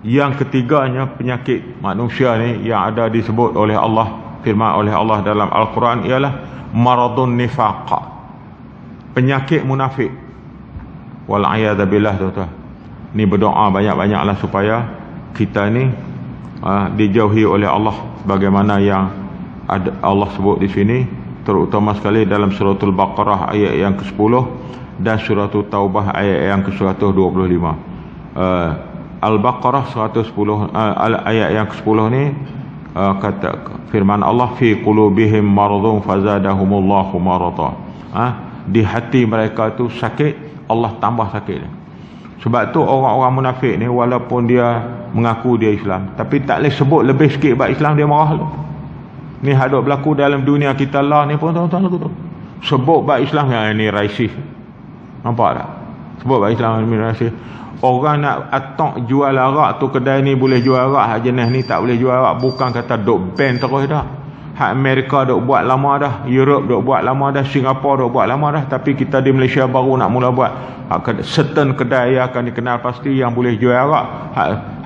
yang ketiganya penyakit manusia ni yang ada disebut oleh Allah, firman oleh Allah dalam Al-Quran ialah maradun nifaq, penyakit munafik. Wal'iyadzabillah tuan-tuan. Ni berdoa banyak-banyaklah supaya kita ni dijauhi oleh Allah, bagaimana yang Allah sebut di sini, terutama sekali dalam suratul Baqarah ayat yang ke-10 dan suratul Taubah ayat yang ke-125. Al-Baqarah 110 ayat yang ke-10 ni kata firman Allah, fi qulubihim maradun fazadahumullahu marada. Di hati mereka tu sakit, Allah tambah sakit dia. Sebab tu orang-orang munafik ni walaupun dia mengaku dia Islam, tapi tak boleh sebut lebih sikit bab Islam dia marah lu. Ni hadap berlaku dalam dunia kita lah ni pun tuan-tuan tu. Sebut bab Islam ni raisis. Nampak tak? Sebut bab Islam ni raisis. Orang nak atok jual arak tu, kedai ni boleh jual arak, hak jenis ni tak boleh jual arak, bukan kata duk ban terus dah. Hak Amerika duk buat lama dah, Europe duk buat lama dah, Singapura duk buat lama dah, tapi kita di Malaysia baru nak mula buat. Certain kedai yang akan dikenal pasti yang boleh jual arak,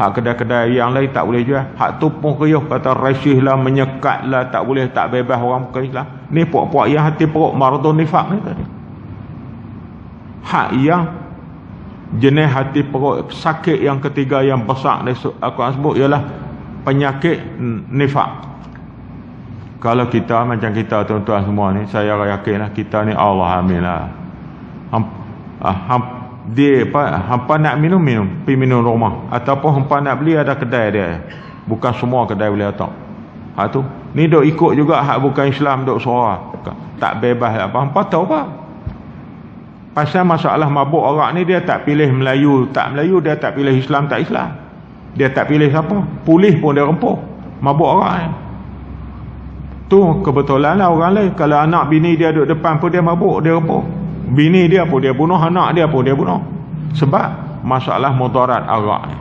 hak kedai-kedai yang lain tak boleh jual. Hak tu pun riuh kata racist lah, menyekat lah, tak boleh, tak bebas orang bukan Islam. Ni puak-puak yang hati perut maradun nifaq ni tadi. Hak yang jenis hati perut sakit yang ketiga yang besar aku sebut ialah penyakit nifaq. Kalau kita macam kita tuan-tuan semua ni, saya yakinlah kita ni Allah amin lah. Dia hampa nak minum, pergi minum rumah, ataupun hampa nak beli ada kedai dia. Bukan semua kedai boleh atok. Hak tu. Ni duk ikut juga hak bukan Islam duk suara. Tak bebas apa. Hampa tahu apa? Pasal masalah mabuk arak ni dia tak pilih Melayu, tak Melayu, dia tak pilih Islam, tak Islam. Dia tak pilih siapa. Polis pun dia rempuh. Mabuk arak ni. Tu kebetulan lah orang lain. Kalau anak bini dia duduk depan pun dia mabuk, dia rempuh. Bini dia pun dia bunuh, anak dia pun dia bunuh. Sebab masalah mudarat arak ni.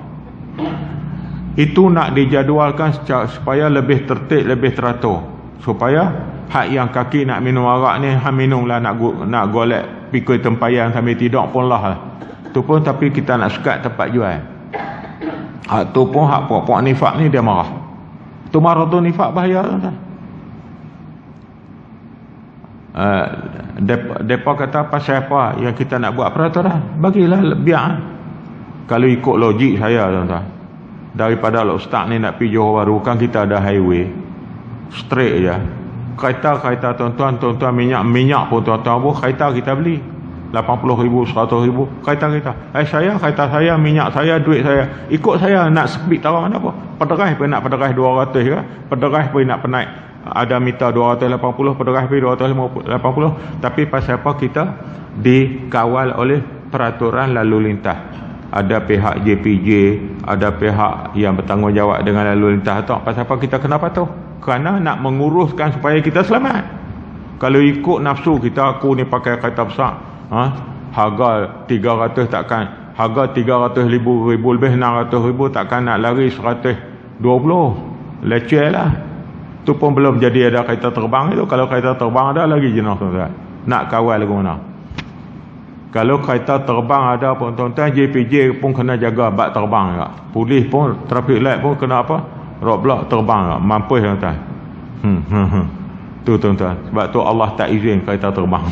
Itu nak dijadualkan supaya lebih tertib, lebih teratur. Supaya hak yang kaki nak minum arak ni, minumlah, nak golek pikul tempayan sambil tidur pun lah. Tu pun tapi kita nak sekat tempat jual. Hak tu pun hak puak-puak nifak ni dia marah. Tu marah tu nifak bahaya tuan-tuan. Depa kata pasal apa yang kita nak buat peraturan, bagilah biar. Kalau ikut logik saya tuan-tuan, daripada Ustaz ni nak pergi Johor Bahru, kan kita ada highway straight je. Kereta tuan-tuan minyak pun tuan-tuan pun kereta kita beli. 80,000, 100,000 kereta. Kereta saya, minyak saya, duit saya. Ikut saya nak speed tahu apa? Pederai pun nak pederai 200 ke? Pederai pun nak naik. Ada meter 280, pederai pun 280. Tapi pasal apa kita dikawal oleh peraturan lalu lintas? Ada pihak JPJ, ada pihak yang bertanggungjawab dengan lalu lintas tu. Pasal apa kita kena patuh? Kerana nak menguruskan supaya kita selamat. Kalau ikut nafsu kita, aku ni pakai kereta besar, harga 300 takkan, harga 300,000 lebih 600,000 takkan nak lari 120. Leceh lah. Tu pun belum jadi ada kereta terbang itu. Kalau kereta terbang ada lagi jenis tuan-tuan. Nak kawal ke mana? Kalau kereta terbang ada pun tuan-tuan, JPJ pun kena jaga bak terbang juga. Polis pun, traffic light pun kena apa? Roadblock terbang juga. Mampus tuan-tuan. Tu tuan-tuan. Sebab tu Allah tak izin kereta terbang.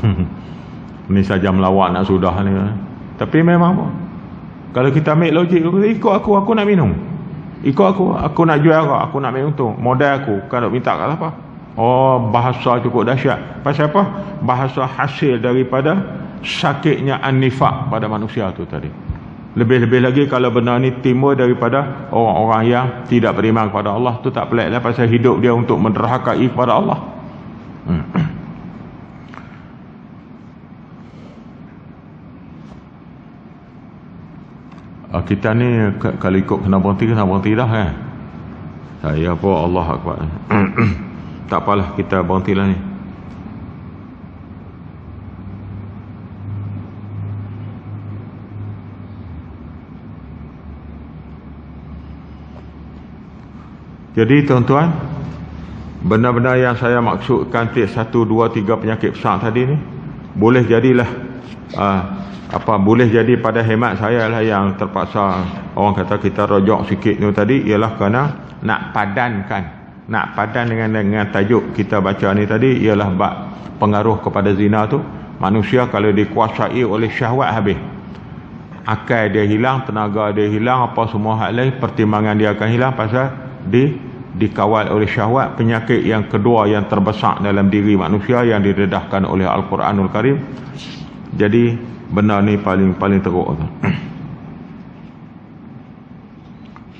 Ni saja melawak nak sudah ni. Tapi memang pun, kalau kita ambil logik, ikut aku nak minum. Ikut aku nak jual aku nak ambil untung. Modal aku, kan nak minta kat apa? Oh, bahasa cukup dahsyat. Pasal apa? Bahasa hasil daripada sakitnya an-nifaq pada manusia tu tadi. Lebih-lebih lagi kalau benda ni timbul daripada orang-orang yang tidak beriman kepada Allah, tu tak pelik lah, pasal hidup dia untuk menderhakai kepada Allah. Kita ni kalau ikut kena berhenti dah kan. Saya apa Allah Akbar. Tak apalah, kita berhentilah ni. Jadi tuan-tuan, benda-benda yang saya maksudkan 1, 2, 3 penyakit besar tadi ni boleh jadilah boleh jadi pada hemat saya lah yang terpaksa orang kata kita rojok sikit tu tadi, ialah kerana nak padan dengan tajuk kita baca ni tadi, ialah bab pengaruh kepada zina tu. Manusia kalau dikuasai oleh syahwat habis, akal dia hilang, tenaga dia hilang, apa semua hal lain, pertimbangan dia akan hilang pasal dikawal oleh syahwat. Penyakit yang kedua yang terbesar dalam diri manusia yang didedahkan oleh Al-Quranul Karim. Jadi benda ni paling teruk tu.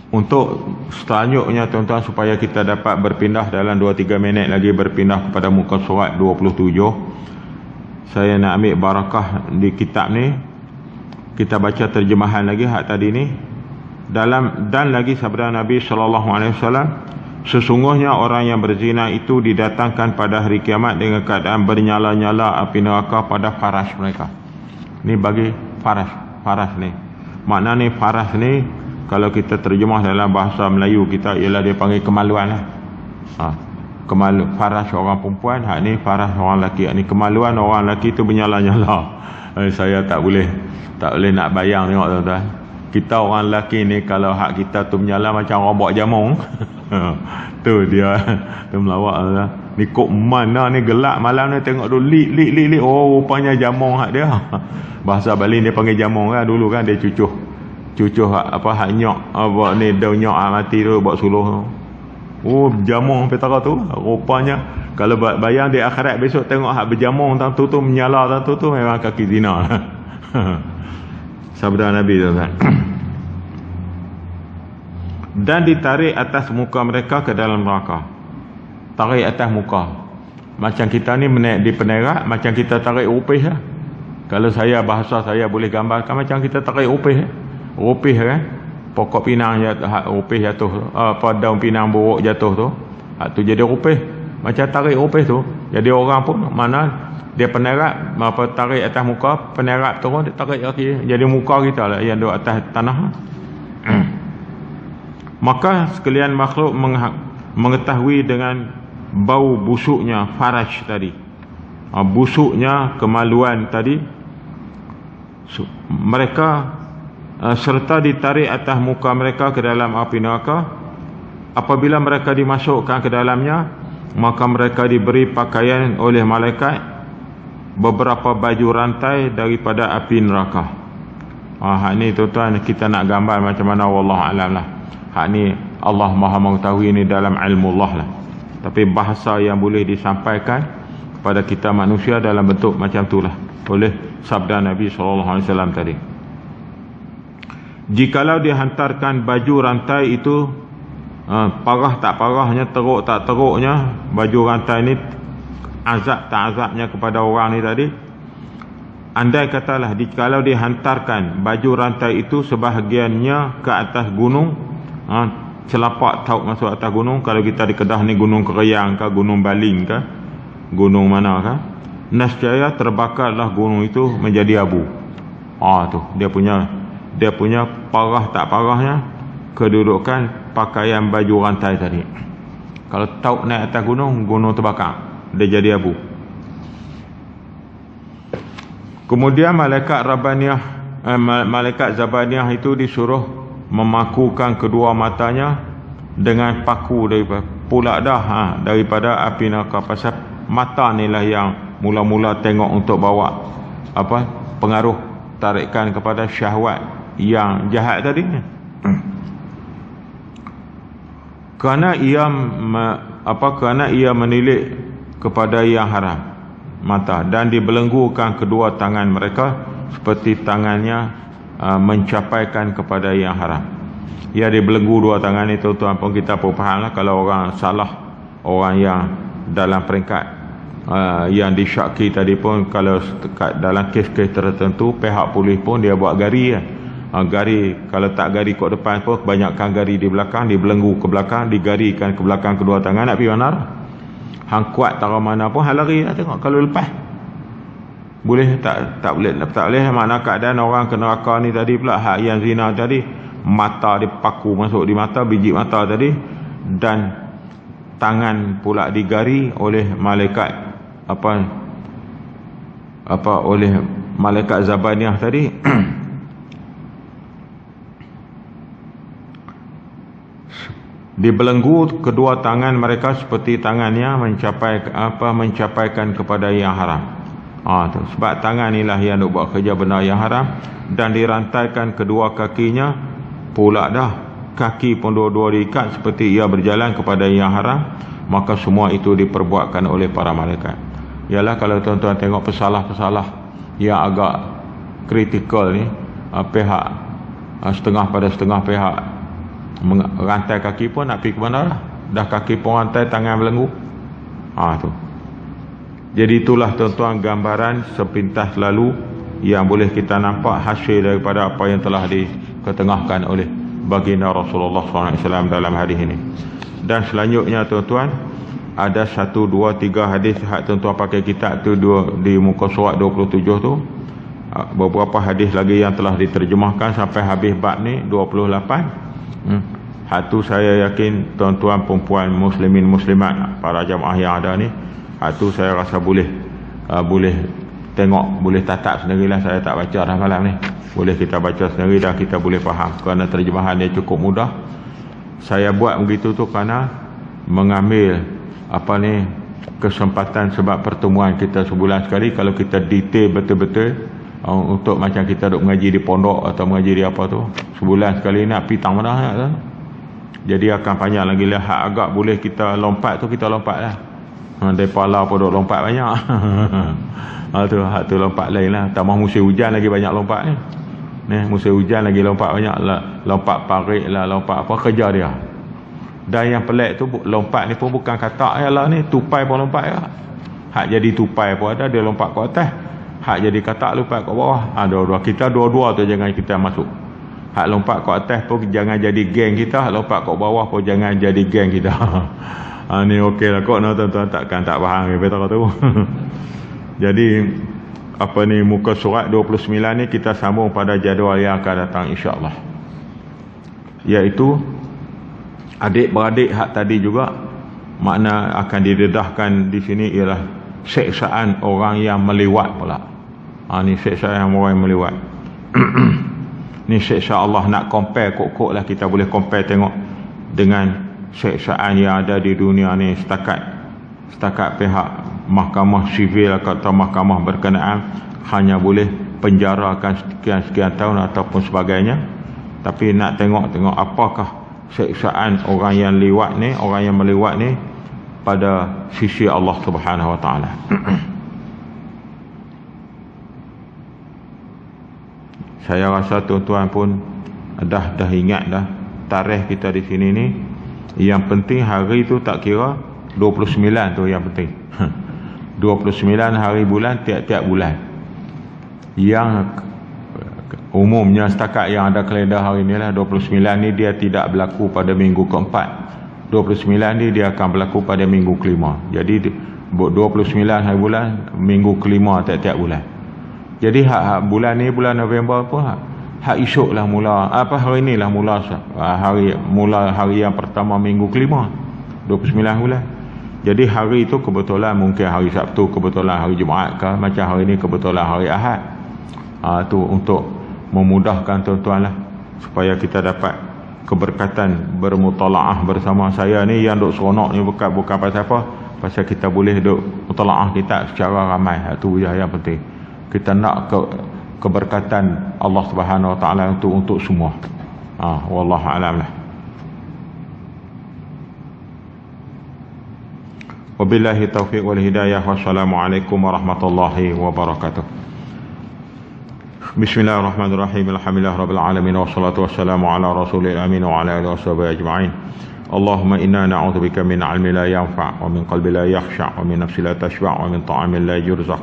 Untuk selanjutnya tuan-tuan, supaya kita dapat berpindah dalam 2-3 minit lagi, berpindah kepada muka surat 27, saya nak ambil barakah di kitab ni. Kita baca terjemahan lagi hak tadi ni. Dan lagi sabda Nabi SAW, sesungguhnya orang yang berzina itu didatangkan pada hari kiamat dengan keadaan bernyala-nyala api neraka pada faras mereka. Ni bagi faras ni. Makna ni faras ni, kalau kita terjemah dalam bahasa Melayu kita, ialah dia panggil kemaluan lah. Faras orang perempuan, hak ni faras orang lelaki. Hak ni kemaluan orang lelaki tu bernyala-nyala. Saya tak boleh nak bayang tengok tuan-tuan. Kita orang lelaki ni, kalau hak kita tu menyala macam orang bawa jamong. Tu dia, tu melawak lah. Ni kok mana ni gelap malam ni, tengok tu lik. Oh, rupanya jamong hak dia. Bahasa Bali dia panggil jamong kan. Dulu kan dia cucuh hak nyok, apa ni daun nyok mati tu buat suluh. Oh, jamong petara tu. Rupanya kalau bayang di akhirat besok tengok hak berjamong tu menyala tu memang kaki zina. Sabda Nabi tu kan. Dan ditarik atas muka mereka ke dalam neraka. Tarik atas muka. Macam kita ni menaik di penerak, macam kita tarik rupih lah. Kalau bahasa saya boleh gambarkan macam kita tarik rupih. Rupih kan, pokok pinang rupih jatuh, daun pinang buruk jatuh tu, tu jadi rupih. Macam tarik rupih tu. Jadi orang pun mana dia penerak, tarik atas muka, penerak turun, dia tarik kaki. Jadi muka kita lah yang duduk atas tanah. Maka sekalian makhluk mengetahui dengan bau busuknya faraj tadi, busuknya kemaluan tadi, mereka serta ditarik atas muka mereka ke dalam api neraka. Apabila mereka dimasukkan ke dalamnya, maka mereka diberi pakaian oleh malaikat beberapa baju rantai daripada api neraka. Hak ni tuan-tuan, kita nak gambar macam mana, wallahualam lah. Hak ni Allah Maha mengetahui, ni dalam ilmu Allah lah. Tapi bahasa yang boleh disampaikan kepada kita manusia dalam bentuk macam itulah. Boleh sabda Nabi SAW tadi. Jikalau dihantarkan baju rantai itu, parah tak parahnya, teruk tak teruknya baju rantai ni, azab tak azabnya kepada orang ni tadi, andai katalah kalau dihantarkan baju rantai itu sebahagiannya ke atas gunung, celapak tauk masuk atas gunung. Kalau kita di Kedah ni gunung Kereyang ke, gunung Baling ke, gunung mana ke, nescaya terbakarlah gunung itu menjadi abu. Tu dia punya parah tak parahnya kedudukan pakaian baju rantai tadi. Kalau tauk naik atas gunung, gunung terbakar, dia jadi abu. Kemudian malaikat Zabaniyah itu disuruh memakukan kedua matanya dengan paku daripada api neraka. Pasal mata ni lah yang mula-mula tengok untuk bawa pengaruh tarikan kepada syahwat yang jahat tadi. Kerana ia menilik kepada yang haram, mata, dan dibelenggukan kedua tangan mereka seperti tangannya mencapaikan kepada yang haram. Ia dibelenggu dua tangan ni, tuan-tuan pun kita pun faham lah. Kalau orang salah, orang yang dalam peringkat yang disyaki tadi pun, kalau dalam kes-kes tertentu, pihak polis pun dia buat gari gari, kalau tak gari kat depan pun, kebanyakan gari di belakang, dibelenggu ke belakang, digarikan ke belakang kedua tangan. Nak pergi mana? Hang kuat taruh mana pun, hang lari lah tengok. Kalau lepas boleh tak boleh mana keadaan orang ke neraka ni tadi pula, hak yang zina tadi, mata dia paku masuk di mata, biji mata tadi, dan tangan pula digari oleh malaikat oleh malaikat Zabaniyah tadi. Dibelenggu kedua tangan mereka seperti tangannya mencapaikan kepada yang haram. Sebab tangan inilah yang nak buat kerja benar yang haram. Dan dirantaikan kedua kakinya pula dah, kaki pun dua-dua diikat seperti ia berjalan kepada yang haram. Maka semua itu diperbuatkan oleh para malaikat. Ialah kalau tuan-tuan tengok pesalah-pesalah yang agak kritikal ni, pihak setengah pada setengah pihak rantai kaki pun nak pergi ke mana lah. Dah kaki pun rantai, tangan belenggu. Tu. Jadi itulah tuan-tuan gambaran sepintas lalu yang boleh kita nampak hasil daripada apa yang telah diketengahkan oleh baginda Rasulullah SAW dalam hadis ini. Dan selanjutnya tuan-tuan, ada 1, 2, 3 hadis hak tuan-tuan pakai kitab tu di muka surat 27 tu. Beberapa hadis lagi yang telah diterjemahkan sampai habis bab ni 28. Hak tu saya yakin tuan-tuan perempuan muslimin muslimat, para jamaah yang ada ni, hak tu saya rasa boleh tengok, boleh tatap sendirilah. Saya tak baca dah malam ni, boleh kita baca sendiri dan kita boleh faham, kerana terjemahan dia cukup mudah. Saya buat begitu tu kerana mengambil kesempatan, sebab pertemuan kita sebulan sekali. Kalau kita detail betul-betul untuk macam kita duk mengaji di pondok atau mengaji di apa tu, sebulan sekali nak pitang mana tu. Jadi akan panjang lagi lah. Hak agak boleh kita lompat tu, kita lompat lah. Daripada pun duk lompat banyak. Hak tu lompat lain lah. Tambah musim hujan lagi banyak lompat ni. Musim hujan lagi lompat banyak lah. Lompat parit lah, lompat apa, kerja dia. Dan yang pelik tu, lompat ni pun bukan katak lah ni, tupai pun lompat ya. Hak jadi tupai pun ada, dia lompat ke atas. Hak jadi katak lompat ke bawah. Dua-dua. Kita dua-dua tu jangan kita masuk. Hak lompat ke atas pun jangan jadi geng kita. Hak lompat ke bawah pun jangan jadi geng kita. Ni okey lah kok, tuan-tuan tak faham betul tu. Jadi muka surat 29 ni kita sambung pada jadual yang akan datang insya-Allah. Iaitu adik-beradik hak tadi juga, makna akan didedahkan di sini ialah seksaan orang yang melewat pula. Ni seksaan orang yang melewat. Ni seksa Allah. Nak compare kok-kok lah, kita boleh compare tengok dengan seksaan yang ada di dunia ni setakat pihak mahkamah sivil atau mahkamah berkenaan hanya boleh penjarakan sekian tahun ataupun sebagainya. Tapi nak tengok apakah seksaan orang yang lewat ni, orang yang melewat ni pada sisi Allah Subhanahu Wa Taala. Saya rasa tuan-tuan pun dah ingat dah tarikh kita di sini ni. Yang penting hari tu tak kira 29 tu yang penting. 29 hari bulan tiap-tiap bulan. Yang umumnya setakat yang ada kalender hari ni lah, 29 ni dia tidak berlaku pada minggu keempat. 29 ni dia akan berlaku pada minggu kelima. Jadi 29 hari bulan, minggu kelima tiap-tiap bulan. Jadi bulan ni, bulan November pun hak esok lah mula, hari ni lah mula hari yang pertama minggu kelima, 29 bulan. Jadi hari itu kebetulan mungkin hari Sabtu, kebetulan hari Jumaat ke, macam hari ni kebetulan hari Ahad. Tu untuk memudahkan tuan-tuan lah, supaya kita dapat keberkatan bermutalaah bersama. Saya ni yang duk seronok ni bukan pasal apa, pasal kita boleh duk mutalaah kita secara ramai. Itu yang penting. Kita nak keberkatan Allah Subhanahu Wa Taala untuk semua. Wallahu a'lam lah. Wabillahi taufiq wal hidayah. Wassalamualaikum warahmatullahi wabarakatuh. Bismillahirrahmanirrahim. Alhamdulillah rabbil alamin, wassalatu wassalamu ala rasulil amin wa ala alihi washabihi ajma'in. Allahumma inna na'udzubika min 'ilmin la yanfa' wa min qalbin la yakhsha' wa min nafsin la tashba' wa min ta'amin la yurzaq.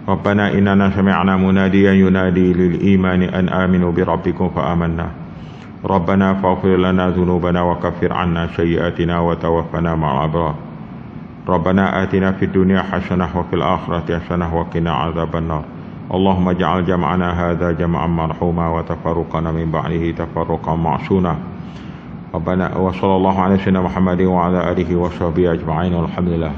Rabbana innana sami'na munadiyan yunadi lil imani an aminu bi rabbikum fa amanna. Rabbana faghfir lana dhunubana wa kaffir 'anna sayyi'atina wa tawaffana ma'al abrar. Rabbana atina fid dunya hasanah wa fil akhirati hasanah wa qina 'adzaban nar. Allahumma ja'al jam'ana hadza jam'an marhuma wa tafarruqana min ba'dihi tafarruqan ma'suna. Rabbana wa sallallahu ala sayyidina Muhammadin wa ala alihi wa sahbihi ajma'in. Walhamdulillah.